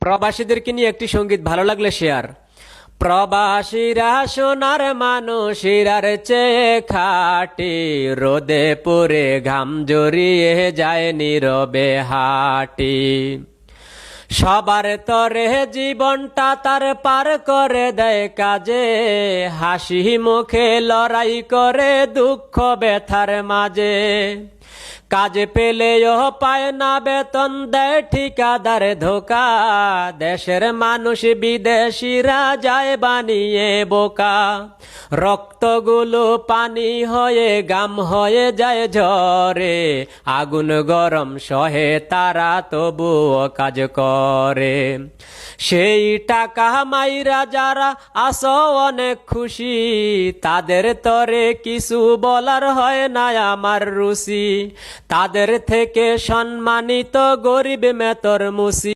প্রবাসীদেরকে নিয়ে একটি সঙ্গীত ভালো লাগলে শেয়ার। প্রবাসীরা সোনার মানুষেরার চেয়ে খাটি, রোদে পুড়ে ঘাম জড়িয়ে যায় নীরবে হাঁটি। সবার তরে জীবনটা তার পার করে দেয় কাজে, হাসি মুখে লড়াই করে দুঃখ ব্যথার মাঝে। কাজ পেলেও পায় না বেতন, দেয় ঠিকাদার ধোকা, দেশের মানুষ বিদেশিরা যায় বানিয়ে বোকা। রক্তগুলো পানি হয়ে গাম হয়ে যায় ঝরে, আগুন গরম সহে তারা তবুও কাজ করে। সেই টাকা মাইরা যারা আসো অনেক খুশি, তাদের তরে কিছু বলার হয় না আমার রুচি। তাদের থেকে সম্মানিত গরিব মেতর মুসি।